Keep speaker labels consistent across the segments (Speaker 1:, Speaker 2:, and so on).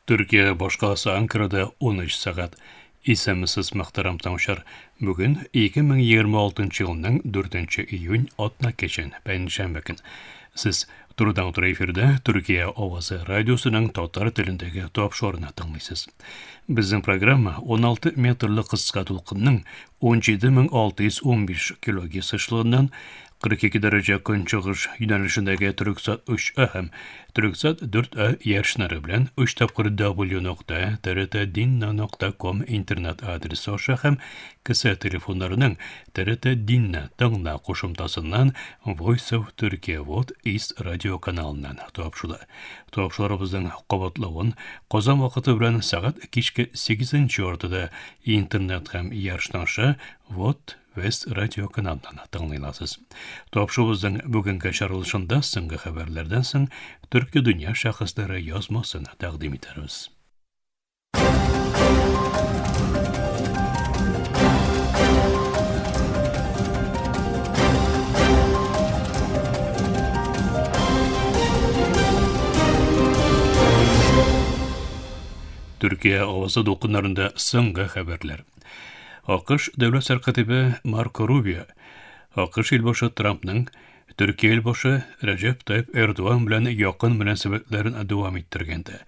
Speaker 1: Türkiye башкаласы Анкарада 13 сағат. Исәмісіз мақтарам таңшар. Бүгін 2026 жылының 4 июнь атна кешен, пәншәмбе көн. Сіз турыдан тура эфирдә Türkiye Овасы радиосының татар телендәге тапшырыгын тыңлыйсыз. Безнең программа 16 метрлы кыска тулкынның 17615 кГц эшлегеннән 42 дәрәҗә көнчыгыш юнәлешендәге Түрксат 3А һәм Түрксат 4А яшьнәре белән 3 тапкыр w.trtdinna.com интернет адресы аша һәм кесә телефоннарының TRT Dinna таңна кушымтасыннан Voice of Turkey вот Is радио каналыннан тапшыла. Тапшыларыбызның кабатлавын Казан вакыты белән сәгать кичке 8 ортада интернет һәм яшьнәше вот Вест радио каналынан тыңлыйласыз. Тапшырыбызның бүгенге чаралышында соңгы хәбәрләрдән соң Төрки дөнья шәхесләре язмасын тәкъдим итәрбез. Türkiye Овасы документарында соңгы хәбәрләр. АКШ дәүләт сәркатибе Марко Рубио, АКШ илбашы Трампның Төркия илбашы Рәҗәп Тайып Эрдоган белән якын мөнәсәбәтләрен дәвам иттергәндә,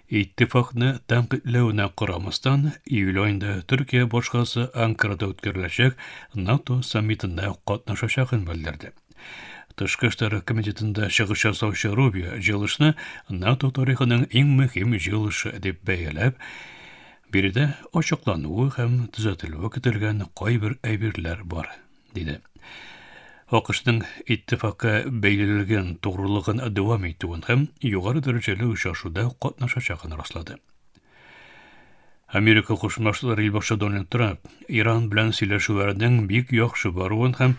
Speaker 1: иттифакны тәнкыйтьләүенә карамастан, июль аенда Төркия башкаласы Анкарада үткәреләчәк НАТО саммитында катнашачагын белдерде. Тышкы эшләр комитетында чыгыш ясаучы Рубио җылышны НАТО тарихының иң мөһим җылышы дип бәяләп, биредә ачыклануы һәм төзәтелүе көтелгән кайбер әйберләр бар, диде. АКШның иттифакка бәйлелеген тугрылыгын дәвам итүен һәм югары дәрәҗәле очрашуда катнашачагын раслады. Америка Кушма Штатлары илбашы Дональд Трамп Иран белән сөйләшүләрнең бик яхшы баруын һәм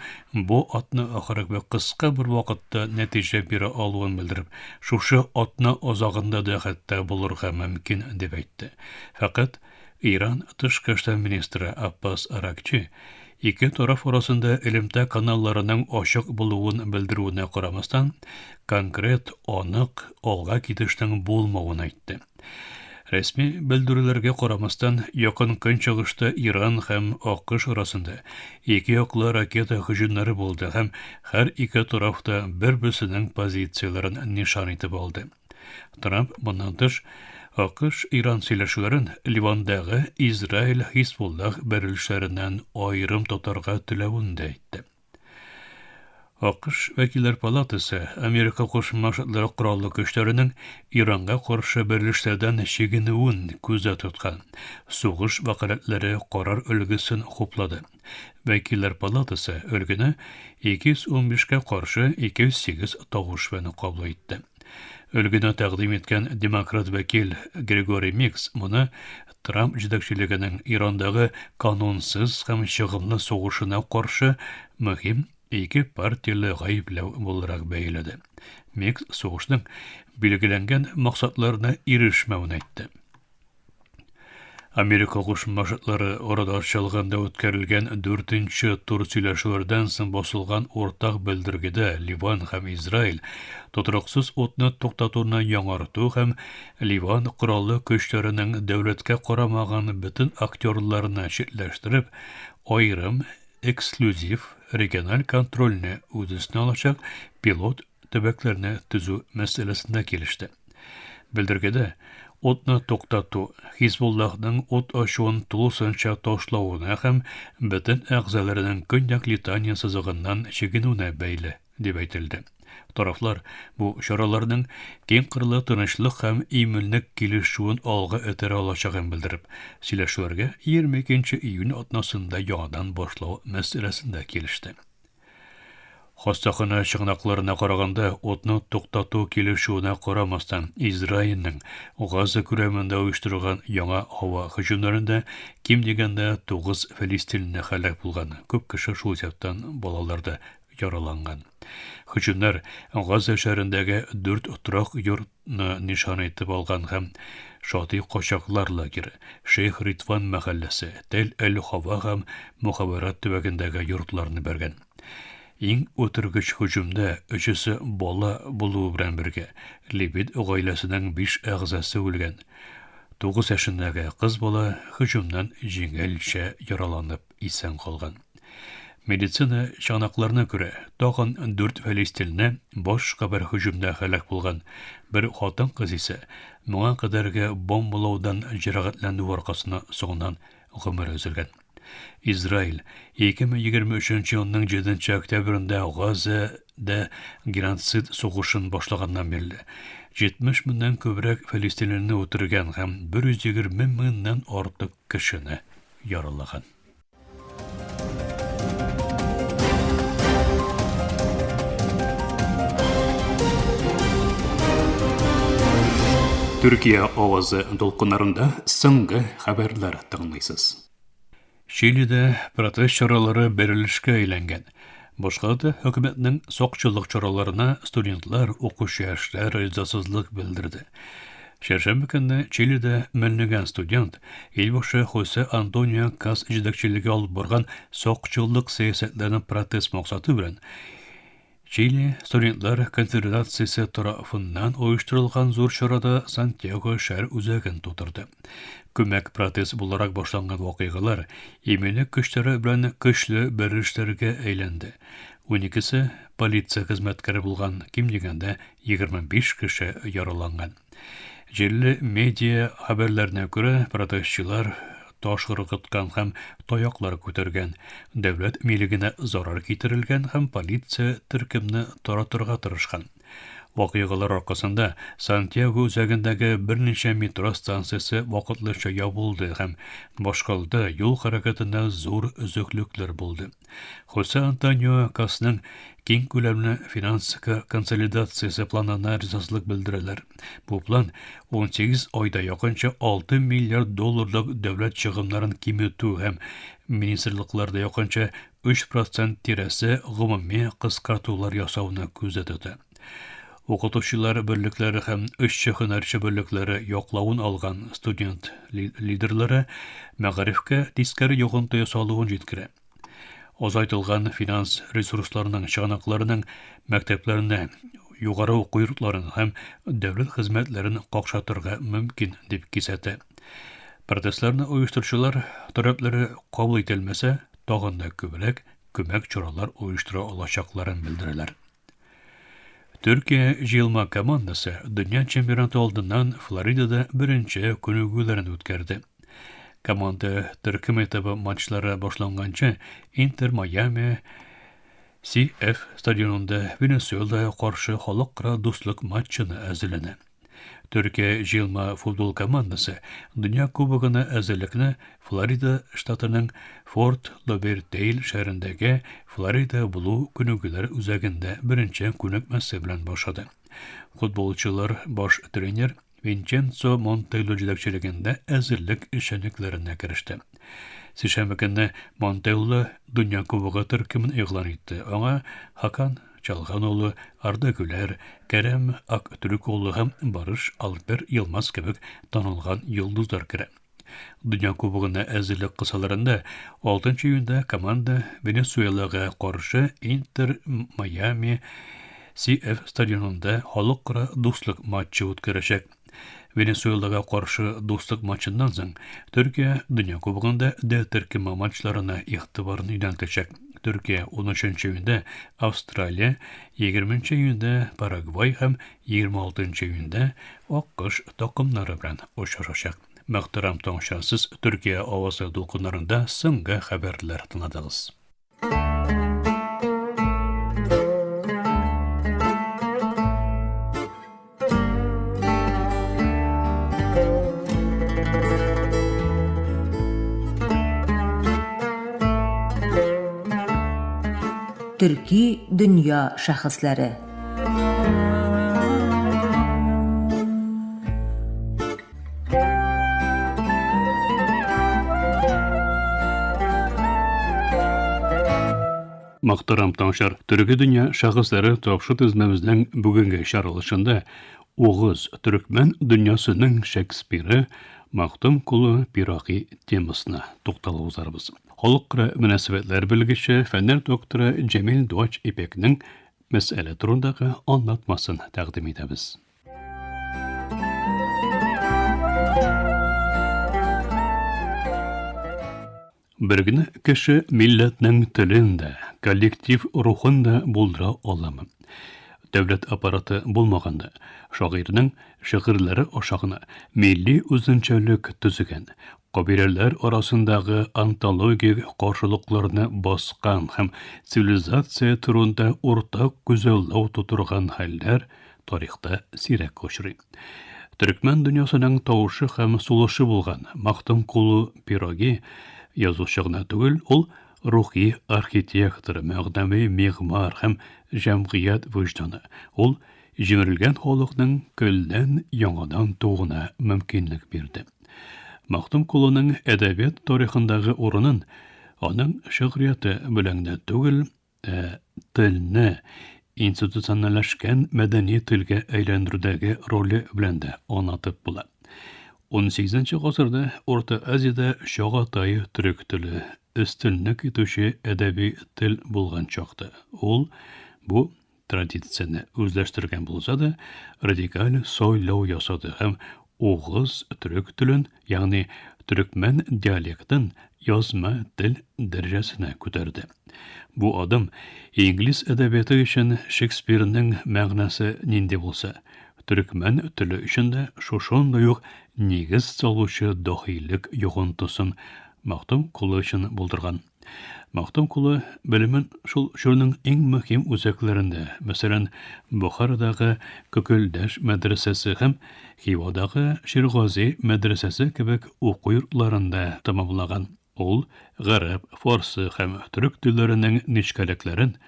Speaker 1: бу атны ахыры кыска бер вакытта нәтиҗә бирә алуын белдереп, шушы атна азагында да хәтта булырга мөмкин дип әйтте. Фақат Иран тышкы эшләр министры Аббас Аракчи ике тараф арасында элемтә каналларының ачык булуын белдерүенә карамастан, конкрет анык алга китешнең булмавын әйтте. Рәсми белдерүләргә карамастан, якын көнчыгышта Иран һәм АКШ арасында ике яклы ракета һөҗүмнәре булды һәм һәр ике тарафта бер-берсенең позицияләрен нишан итеп алды. Трамп моннан тыш АКШ Иран сөйләшүләрен Ливандагы Израиль Хизбуллах бәрелешләреннән аерым тотарга теләвен дә әйтте. АКШ Вәкилләр палатасы Америка Кушма Штатлары кораллы көчләренең Иранга каршы бәрелешләрдән чигенүен күздә тоткан сугыш вакыйгалары карар өлгесен хуплады. Вәкилләр палатасы өлгене 215-кә каршы 208 тавыш белән кабул итте. Өлгене тәкъдим иткән демократ вәкил Григорий Микс моны Трамп җитәкчелегенең Ирандагы канунсыз һәм чыгымлы сугышына каршы мөһим ике партияле гаепләү буларак бәяләде. Микс сугышның билгеләнгән максатларына ирешмәвен әйтте. Америка Кушма Штатлары арада чалганда үткәрелгән 4нче тур сөйләшүләрдән соң басылган уртак белдергедә Ливан һәм Израиль тотрыксыз утны туктатуны яңарту һәм Ливан кораллы көчләренең дәүләткә карамаган бөтен актерларны читләштереп, аерым эксклюзив региональ контрольне үзенә алачак пилот төбәкләрне төзү мәсьәләсендә килеште. Белдергедә отны туктату, Хизбуллахның от ачуын тулысынча ташлауына һәм бөтен әгъзаларының көньяк Литания сызыгыннан чигенүенә бәйле дип әйтелде. Тарафлар бу чараларның киң кырлы тынычлык һәм иминлек килешүен алга этәрә алачагын белдереп, сөйләшүләргә 22 июнь атнасында яңадан башлау мәсьәләсендә килеште. Хастахана чыгынакларына караганда, отны туктату килешүенә карамастан, Израильнең Газа күләмендә оештырылган яңа һава һөҗүмнәрендә ким дигәндә 9 филистинле һәлак булган. Күп кеше шул сәбәптән балаларда яраланган. Һөҗүмнәр Газа шәһәрендәге 4 торак йортны нишан итеп алган һәм Шати качаклар лагере, Шейх Ритван мәхәлләсе, Тель-Әл-Хава һәм Мөхаварат төбәгендәге йортларны бергән. Иң үтергеч һөҗүмдә бала булуы белән бергә Лебед гаиләсенең 5 әгъзасы үлгән. 9 yaşındагы кыз бала hüjümden жеңелче яраланып исән калган. Медицина чанакларына күрә, тагын 4 фәлистинне баш кабер hüjümдә халак булган. Бер хатын кыз исә моңа кадәрге бомбалаудан җәрәхәтләнү аркасына соңыннан гомер өзелгән. Израиль 2023 елның 7 октябрендә Газада геноцид сугышын башлаганнан бирле 70 меңнән күбрәк фәлистинләрне үтергән һәм 120 меңнән артык кешене яралаган. Türkiye авазы долкыннарында соңгы хәбәрләр тыңлыйсыз. Чилидә протест чаралары бәрелешкә әйләнгән. Башка да хөкүмәтнең сакчылык чараларына студентлар, укучы яшьләр ризасызлык белдерде. Шәршәмбе көнне Чилидә меңләгән студент Илбашы Хосе Антонио Кас җитәкчелеге алып барган сакчылык сәясәтләрен протест максаты белән Чили студентлар конфедерациясе тарафыннан оештырылган зур чарада Сантьяго шәһәр үзәген тутырды. Күмәк протест буларак башланган вакыйгалар иминлек көчләре белән көчле бәрелешләргә әйләнде. 12се полиция хезмәткәре булган, ким дигәндә 25 кеше яраланган. Җирле медиа хәбәрләренә күрә, протестчылар таш кыргыткан һәм таяклар күтәргән, дәүләт милегенә зарар китерелгән һәм полиция төркемне таратырга тырышкан. Вакыйгалар аркасында Сантьяго үзәгендәге берничә метро станциясе вакытлыча ябылды һәм башкалда юл хәрәкәтендә зур өзеклекләр булды. Хосе Антонио Касның киң күләмле финанс консолидациясе планына ризасызлык белдерәләр. Бу план 18 айда якынча 6 миллиард долларлык дәүләт чыгымнарын киметү һәм министрлыкларда якынча 3% тирәсе гомуми кыскартулар ясауны күздә тота. Укытучылар берлекләре һәм эшче һөнәрче берлекләре яклавын алган студент лидерлары мәгарифкә тискәре йогынты ясалуын җиткерә. Азайтылган финанс ресурсларының чыганакларының мәктәпләренә, югары уку йортларын һәм дәүләт хезмәтләрен какшатырга мөмкин дип кисәтә. Протестларны оештыручылар тарафлары кабул ителмәсә, тагын да күбрәк күмәк чаралар оештыра алачакларын белдерәләр. Türkiye җыелма командасы дөнья чемпионаты алдыннан Флоридада беренче күнегүләрен үткәрде. Команда төркем этабы матчлары башланганча Интер Майами CF стадионында Венесуэлага каршы халыкара дуслык матчына әзерләнә. Türkiye җыелма футбол командасы дөнья кубогына әзерлекне Флорида штатының Форт Лодердейл шәһәрендәге Флорида Блу күнегүләр үзәгендә беренче күнекмәсе белән башлады. Футболчылар баш тренер Винченцо Монтейло җитәкчелегендә әзерлек эшчәнлекләренә кереште. Сишәмбе көнне Монтейло дөнья кубогы төркемен игълан итте. Аңа Хакан Чалганулы, Арда Гүләр, Кәрәм Актүрек улы һәм Барыш Алпер Йылмаз кебек танылган йолдызлар керә. Дөнья кубогына әзерлек кысаларында 6 июньдә команда Венесуэлага каршы Интер Майами CF стадионында халыкара дуслык матчы үткәрәчәк. Венесуэлага каршы дуслык матчыннан соң Төркия дөнья кубогында төркем матчларына игътибарын юнәлтәчәк. Türkiye 13 июньдә Австралия, 20 июньдә Парагвай һәм 26 июньдә АКШ такымнары белән очрашачак. Мәхтәрәм таңшасыз Türkiye авазы дулкыннарында соңгы хәбәрләр тыңладыгыз.
Speaker 2: Төрки дөнья шәхесләре.
Speaker 1: Мақтарам таңшар, Түркі дөнья шәхесләре тапшы тезмәмезнең бүгенге чаралышында Угыз Түркмен дөньясының Шекспиры Мактум кулы Пирахи темасына тукталабыз. Халыкара мөнәсәбәтләр белгече фәннәр докторы Җәмил Дуач Ипекнең мәсьәлә турындагы аңлатмасын тәкъдим итәбез. Бергіне кіші милләтнең телен дә, коллектив рухын да булдыра аламы. Дәүләт аппараты булмаганда, шагыйрьнең шигырьләре ашагына милли үзенчәлек төзегән, кабиләләр арасындагы антологик каршылыкларны баскан һәм цивилизация турында уртак күзәлләү тутырган хәлләр тарихта сирәк очрый. Төрекмән дөньясының тавышы һәм сулышы булган Мактум кулы пироги язучы гына түгел, ул рухи архитектор, мәгънәви мигмар һәм җәмгыять вөҗданы. Ул җимерелгән халыкның көлдән яңадан тугына мөмкинлек бирде. Мактум кулының әдәбият тарихындагы урынын аның шигърияте белән дә түгел, телне институционаллашкан мәдәни телгә әйләндерүдәге роле белән дә анатып була. 18-нче гасырда Орта Азиядә чагатай төрек теле өстенлек итүче әдәби тел булган чакта. Ул бу традицияне үзләштергән булса да, радикаль сойлау ясады һәм угыз төрек телен, ягъни төрекмән диалектын язма тел дәрәҗәсенә күтәрде. Бу адым инглиз әдәбияты өчен Шекспирның мәгънәсе нинди булса, төрекмән теле өчен дә шушындый ук нигез салучы дахилек йогынтысын Мактум кулы өчен булдырган. Мактум кулы белемен шул шуның иң мөһим үзәкләрендә, мәсәлән, Бухарадагы Көкөлдәш мәдрәсәсе һәм Хивадагы Ширгази мәдрәсәсе кебек уку йортларында тәмамлаган. Ул гарәп, фарсы һәм төрек телләренең нечкәлекләрен,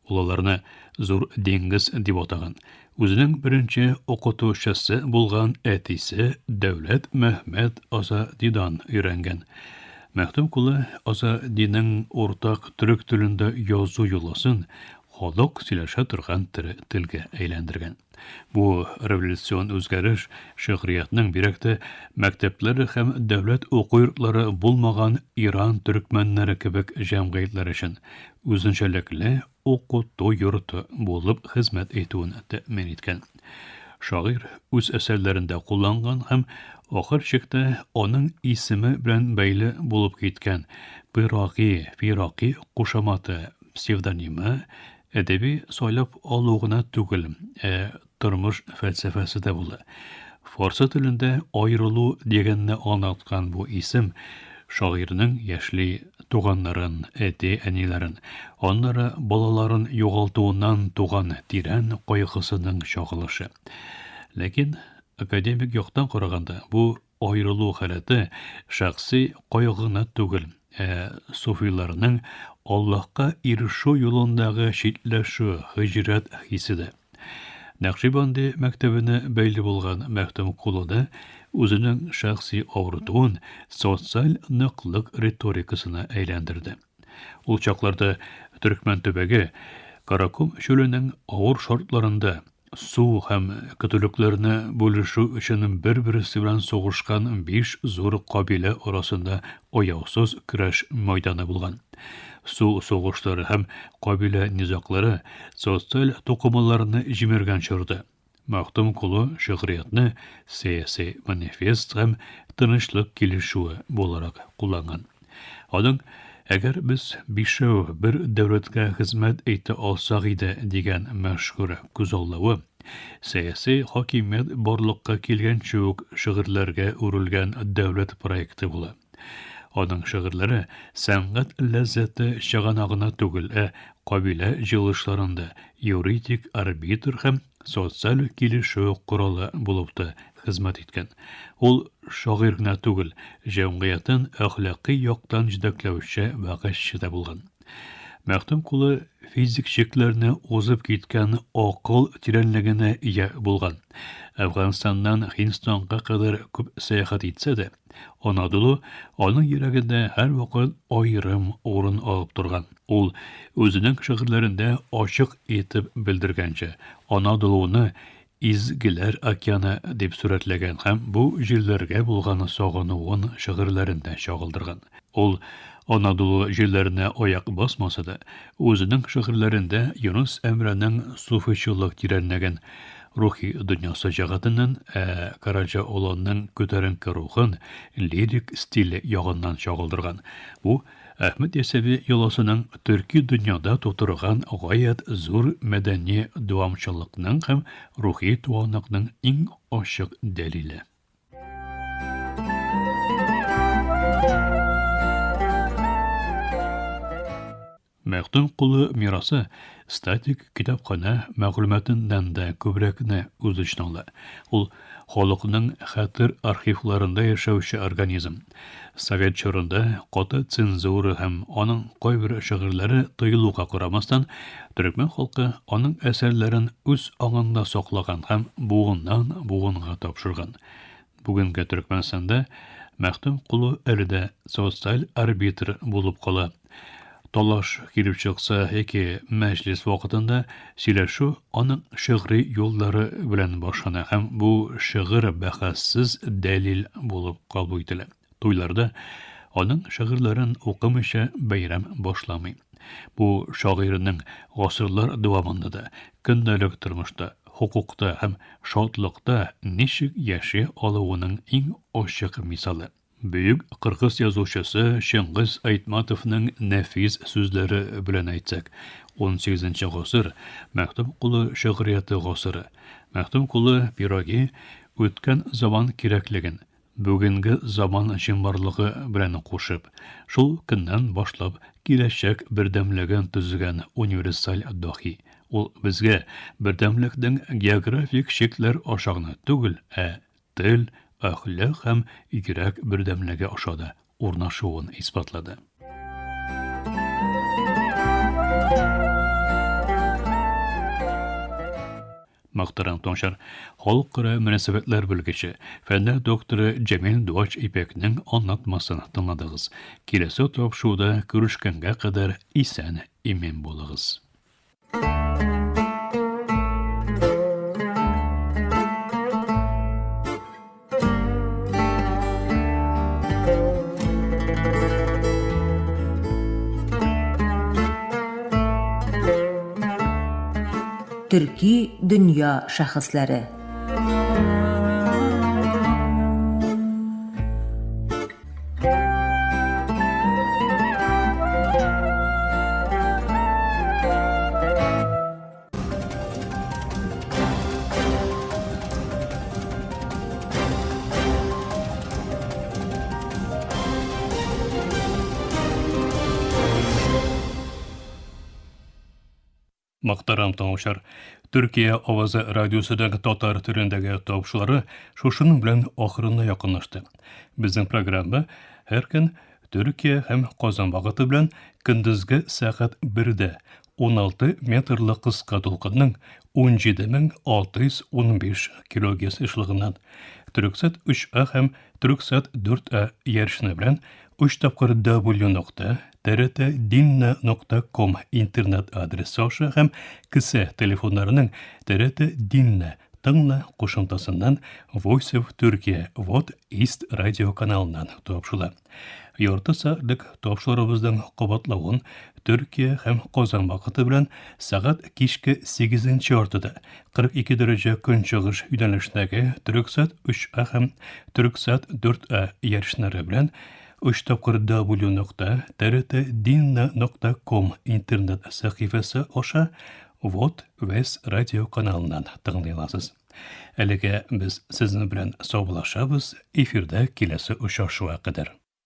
Speaker 1: уларны зур диңгез дип атаган. Үзенең беренче укытучысы булган әтисе Дәүләт Мәхмәт Азадидан өйрәнгән. Мактум кулы Азадиның уртак төрек телендә язу юласын халык сөйләшә торган телгә әйләндергән. Бу революцион үзгәреш шигъриятның бирәктә мәктәпләре һәм дәүләт уку йортлары булмаган Иран төрекмәннәре кебек җәмгыятьләр өчен үзенчәлекле укыту йорты булып хезмәт итүен тәэмин иткән. Шагыйрь үз әсәрләрендә кулланган һәм ахыр чиктә аның исеме белән бәйле булып киткән Фирaqi кушаматы псевдонимы әдәби сайлап алугына түгел, тормыш фәлсәфәсе дә була. Фарсы телендә аерылу дигәнне аңлаткан бу исем шагыйрьнең яшьли туганнарын, әти-әниләрен, аннары балаларын югалтуыннан туган тирән кайгысының чагылышы. Ләкин академик яктан караганда бу аерылу халаты шәхси кайгыны түгел, суфиларның Аллаһка ирешү юлындагы читләшү, хиҗрәт хисе. Нақшбанди мәктәбенә бәйле булган Мактум кулы үзенең шәхси авыртуын социаль ныклык риторикасына әйләндерде. Ул чакларда Төрекмән төбәге Каракум чүленең авыр шартларында су һәм көтүлекләрне бүлешү өчен бер-берсе белән сугышкан 5 зур кабилә арасында аяусыз көрәш мәйданы булган. Су сугышлары һәм кабилә низаклары социаль токымларны җимергән чорда. Мактум кулы шигъриятны сәяси манифест һәм тынычлык килешүе буларак кулланган. Аның әгәр без бишәү бер дәүләткә хезмәт итә алсак иде дигән мәшһүр күзаллавы сәяси хакимият барлыкка килгәнчә үк шигырьләргә үрелгән дәүләт проекты була. Аның шигырьләре сәнгать ләззәте чыганагына түгел, кабилә җылышларында юридик арбитр һәм социаль килешү коралы булып та хезмәт иткән. Ул шагыйрь генә түгел, җәмгыятен әхлакый яктан җитәкләүче вакытчы да булган. Мактум кулы физик чикләрне узып киткән акыл тирәнлегенә ия булган. Әфганстаннан Һиндстанга кадәр күп сәяхәт итсә дә, Анадолу аның йөрәгендә һәр вакыт аерым урын алып торган. Ул үзенең шигырьләрендә ачык итеп белдергәнчә, Анадолуны изгеләр океаны дип сүрәтләгән һәм бу җирләргә булган сагынуын шигырьләрендә чагылдырган. Ул Анадолу җирләренә аяк басмаса да, үзенең шигырьләрендә Юнус Әмрәнең суфичылык тирәнлеген, рухи дөньясы җәһәтеннән, Караҗа Олонның күтәренке рухын лирик стиле ягыннан чагылдырган. Бу Әхмәт Ясави йоласының төрки дөньяда тутырган гаять зур мәдәни дәвамчылыкның һәм рухи туанлыкның иң ачык дәлиле. Мәхтүм кулы мирасы статик китапхана мәгълүматыннан да күбрәкне үз эченә ала. Ул халыкның хәтер архивларында яшәүче организм. Совет чорында каты цензура һәм аның кайбер шигырьләре тыелуга карамастан, төркмән халкы аның әсәрләрен үз аңында саклаган һәм буыннан буынга тапшырган. Бүгенге Төркмәнстанда Мәхтүм кулы әле дә социаль арбитр булып кала. Талаш килеп чыкса яки мәҗлес вакытында сөйләшү аның шигъри юллары белән башлана һәм бу шигырь бәхәссез дәлил булып кабул ителә. Туйларда аның шигырьләрен укымыйча бәйрәм башламый. Бу шагыйрьнең гасырлар дәвамында да көндәлек тормышта, хукукта һәм шатлыкта ничек яши алуының иң ачык мисалы. Бөек кыргыз язучысы Шыңгыз Айтматовның нәфис сүзләре белән әйтсәк, 18-нче гасыр Мәхтүм кулы шигърияте гасыры. Мәхтүм кулы пироги үткән заман кирәклеген, бүгенге заман җимбарлыгы белән кушып, шул көннән башлап киләчәк бердәмлеген төзегән универсаль дахи. Ул безгә бердәмлекнең географик шикләр ашагына түгел, тел, әхлак һәм игрәк бердәмлеге ашада урнашуын исбатлады. Мактарам тоншар, халыкара мөнәсәбәтләр белгече, фәннәр докторы Җәмил Дуач Ипәкнең аңлатмасын тыңладыгыз. Киләсе тапшыруда күрешкәнгә кадәр исән имин булыгыз.
Speaker 2: Төрки дөнья шәхесләре.
Speaker 1: Мактарам тыңлаучылар, Төркия авазы радиосының татар телендәге тапшырулары шушының белән ахырына якынлашты. Безнең программа һәр көн Төркия һәм Казан вакыты белән көндезге сәгать 1дә 16 метрлы кыска толкынның 17615 килогерц эшлегеннән Төрксат 3А һәм Төрксат 4А ярышны белән 3 тапкыр w.trt.dinna.com интернет адресы аша һәм кесе телефоннарының TRT Dinna тыңла кушымтасыннан Voice of Turkey Вот East радио каналыннан тапшыла. Ярты сәгатьлек тапшырыбызның кабатлавын Төркия һәм Казан вакыты белән сәгать кичке 8-нче артыда 42 дәрәҗә көнчыгыш юнәлешендәге Төрксат 3А һәм Төрксат 4А ярышлары белән 3 тапкыр w.trt.dinna.com интернет сәхифәсе аша Вот Вес радио каналыннан тыңлый аласыз. Әлегә без сезнең белән саубуллашабыз, эфирдә киләсе очрашуга кадәр.